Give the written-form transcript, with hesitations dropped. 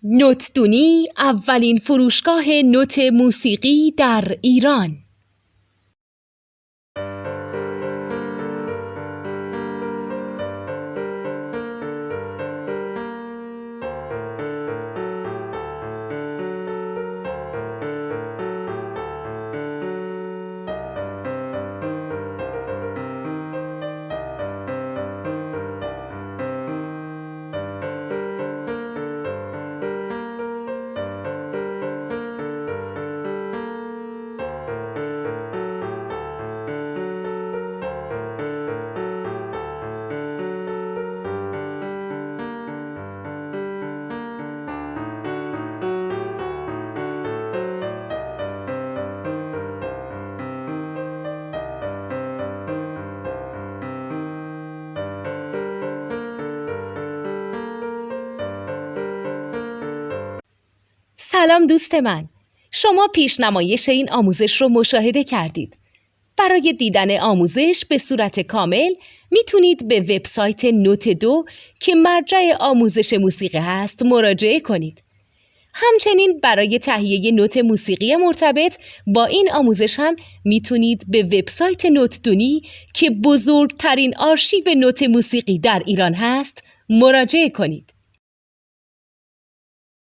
نوتدونی اولین فروشگاه نوت موسیقی در ایران. سلام دوست من، شما پیشنمایش این آموزش رو مشاهده کردید. برای دیدن آموزش به صورت کامل میتونید به وبسایت نوت 2 که مرجع آموزش موسیقی هست مراجعه کنید. همچنین برای تهیه نوت موسیقی مرتبط با این آموزش هم میتونید به وبسایت نوتدونی که بزرگترین آرشیو نوت موسیقی در ایران هست مراجعه کنید.